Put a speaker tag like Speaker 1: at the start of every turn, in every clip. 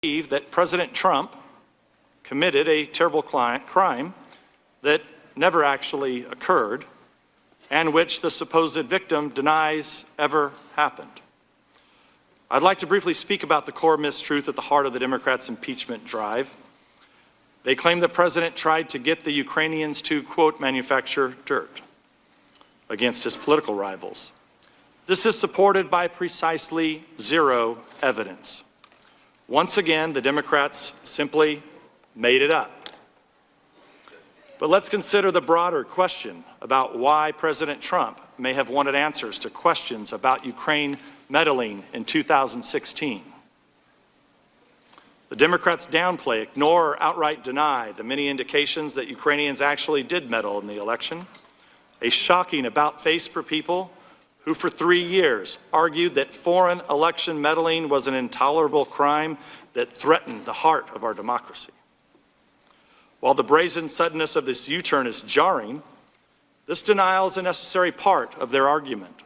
Speaker 1: believe that President Trump committed a terrible crime that never actually occurred and which the supposed victim denies ever happened. I'd like to briefly speak about the core mistruth at the heart of the Democrats' impeachment drive. They claim the president tried to get the Ukrainians to, quote, manufacture dirt against his political rivals. This is supported by precisely zero evidence. Once again, the Democrats simply made it up. But let's consider the broader question about why President Trump may have wanted answers to questions about Ukraine meddling in 2016. The Democrats downplay, ignore, or outright deny the many indications that Ukrainians actually did meddle in the election. A shocking about-face for people who for 3 years argued that foreign election meddling was an intolerable crime that threatened the heart of our democracy. While the brazen suddenness of this U-turn is jarring, this denial is a necessary part of their argument.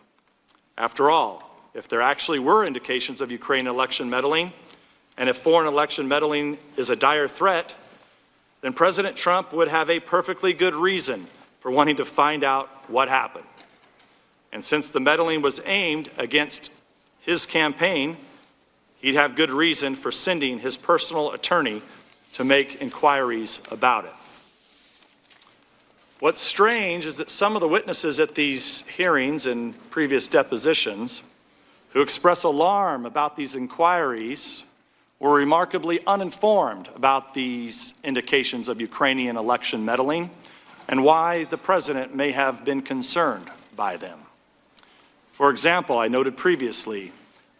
Speaker 1: After all, if there actually were indications of Ukraine election meddling, and if foreign election meddling is a dire threat, then President Trump would have a perfectly good reason for wanting to find out what happened. And since the meddling was aimed against his campaign, he'd have good reason for sending his personal attorney to make inquiries about it. What's strange is that some of the witnesses at these hearings and previous depositions who express alarm about these inquiries were remarkably uninformed about these indications of Ukrainian election meddling and why the president may have been concerned by them. For example, I noted previously,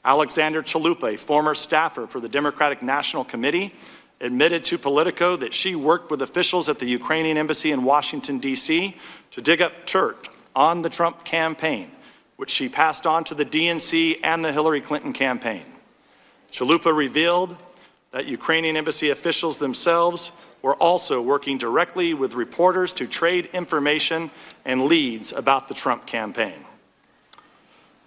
Speaker 1: Alexander Chalupa, a former staffer for the Democratic National Committee, admitted to Politico that she worked with officials at the Ukrainian embassy in Washington, D.C. to dig up dirt on the Trump campaign, which she passed on to the DNC and the Hillary Clinton campaign. Chalupa revealed that Ukrainian embassy officials themselves were also working directly with reporters to trade information and leads about the Trump campaign.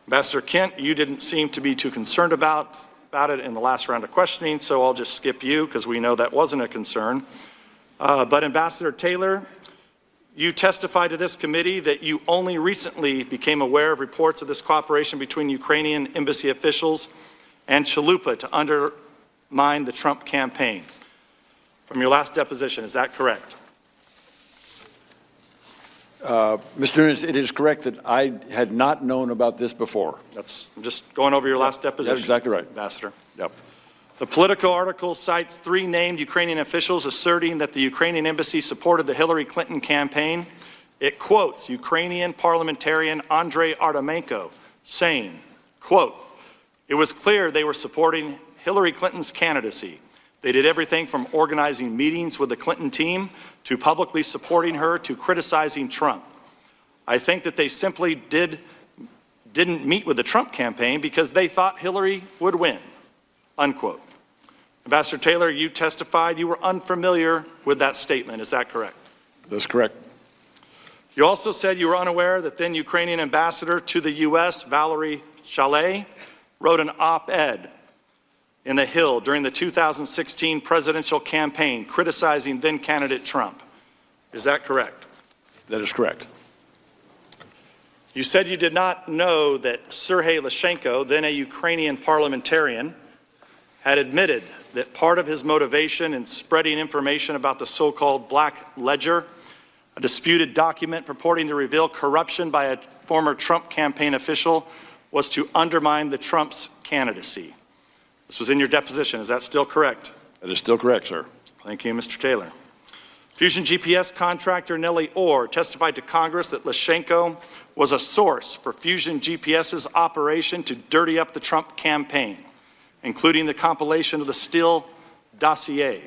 Speaker 1: Ambassador Kent, you didn't seem to be too concerned about it in the last round of questioning, so I'll just skip you because we know that wasn't a concern. But Ambassador Taylor, you testified to this committee that you only recently became aware of reports of this cooperation between Ukrainian embassy officials and Chalupa to undermine the Trump campaign. From your last deposition, is that correct?
Speaker 2: Mr. Nunes, it is correct that I had not known about this before.
Speaker 1: I'm just going over your last deposition.
Speaker 2: That's exactly right.
Speaker 1: Ambassador.
Speaker 2: Yep.
Speaker 1: The Politico article cites 3 named Ukrainian officials asserting that the Ukrainian embassy supported the Hillary Clinton campaign. It quotes Ukrainian parliamentarian Andrei Artemenko saying, quote, "It was clear they were supporting Hillary Clinton's candidacy. They did everything from organizing meetings with the Clinton team to publicly supporting her to criticizing Trump. I think that they simply didn't meet with the Trump campaign because they thought Hillary would win," unquote. Ambassador Taylor, you testified you were unfamiliar with that statement. Is that correct?
Speaker 2: That's correct.
Speaker 1: You also said you were unaware that then Ukrainian ambassador to the U.S., Valerie Chalet, wrote an op-ed in The Hill during the 2016 presidential campaign criticizing then candidate Trump. Is that correct?
Speaker 2: That is correct.
Speaker 1: You said you did not know that Sergei Lyshenko, then a Ukrainian parliamentarian, had admitted that part of his motivation in spreading information about the so-called Black Ledger, a disputed document purporting to reveal corruption by a former Trump campaign official, was to undermine the Trump's candidacy. This was in your deposition. Is that still correct?
Speaker 2: That is still correct, sir.
Speaker 1: Thank you, Mr. Taylor. Fusion GPS contractor Nellie Orr testified to Congress that Lyshenko was a source for Fusion GPS's operation to dirty up the Trump campaign, including the compilation of the Steele dossier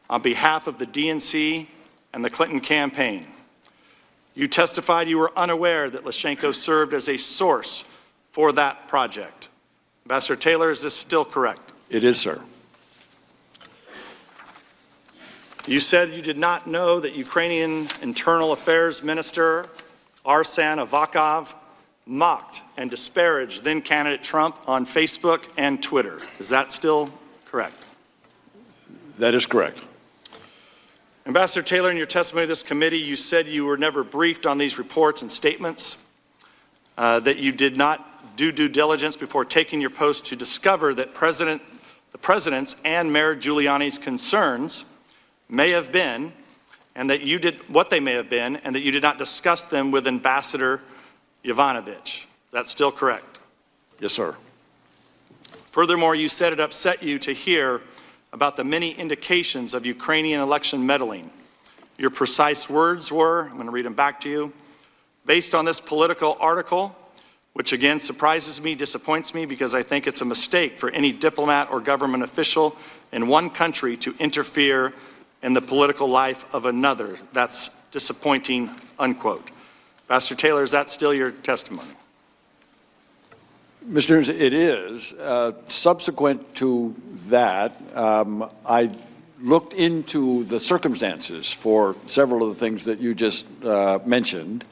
Speaker 1: on behalf of the DNC and the Clinton campaign. You testified you were unaware that Lyshenko served as a source for that project. Ambassador Taylor, is this still correct?
Speaker 2: It is, sir.
Speaker 1: You said you did not know that Ukrainian Internal Affairs Minister Arsen Avakov mocked and disparaged then-candidate Trump on Facebook and Twitter. Is that still correct?
Speaker 2: That is correct.
Speaker 1: Ambassador Taylor, in your testimony to this committee, you said you were never briefed on these reports and statements, that you did not do due diligence before taking your post to discover that the president's and Mayor Giuliani's concerns may have been, and that you did what they may have been, and that you did not discuss them with Ambassador Yovanovitch. That's still correct?
Speaker 2: Yes, sir.
Speaker 1: Furthermore, you said it upset you to hear about the many indications of Ukrainian election meddling. Your precise words were, I'm going to read them back to you, based on this political article, which again surprises me, disappoints me, because I think it's a mistake for any diplomat or government official in one country to interfere in the political life of another. That's disappointing, unquote. Ambassador Taylor, is that still your testimony?
Speaker 2: Mr. Nunes, it is. Subsequent to that, I looked into the circumstances for several of the things that you just mentioned.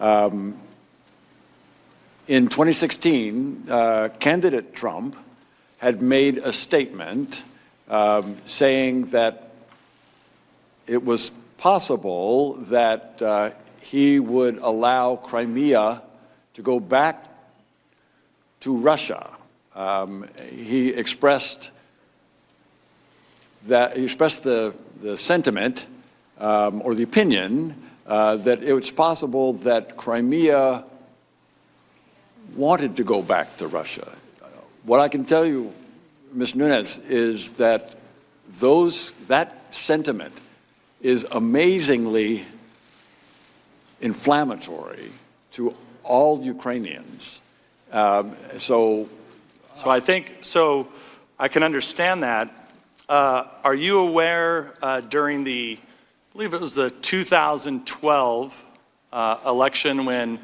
Speaker 2: In 2016, candidate Trump had made a statement saying that it was possible that he would allow Crimea to go back to Russia. He expressed the sentiment or the opinion that it was possible that Crimea wanted to go back to Russia. What I can tell you, Ms. Nunes, is that that sentiment is amazingly inflammatory to all Ukrainians. So I can understand that. Are you aware during I believe it was the 2012 election when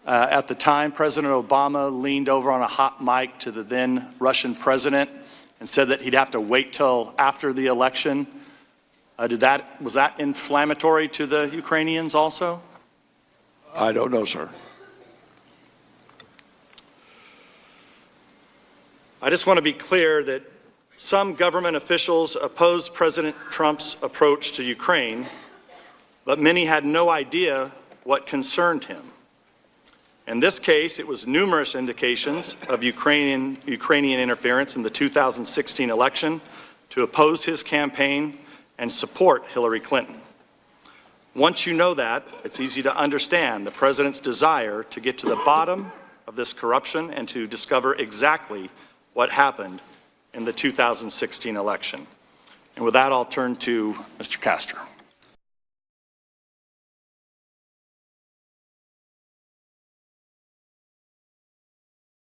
Speaker 2: at the time President Obama leaned over on a hot mic to the then Russian president and said that he'd have to wait till after the election? Was that inflammatory to the Ukrainians also? I don't know, sir.
Speaker 1: I just want to be clear that some government officials opposed President Trump's approach to Ukraine, but many had no idea what concerned him. In this case, it was numerous indications of Ukrainian interference in the 2016 election to oppose his campaign and support Hillary Clinton. Once you know that, it's easy to understand the president's desire to get to the bottom of this corruption and to discover exactly what happened in the 2016 election. And with that, I'll turn to Mr. Castor.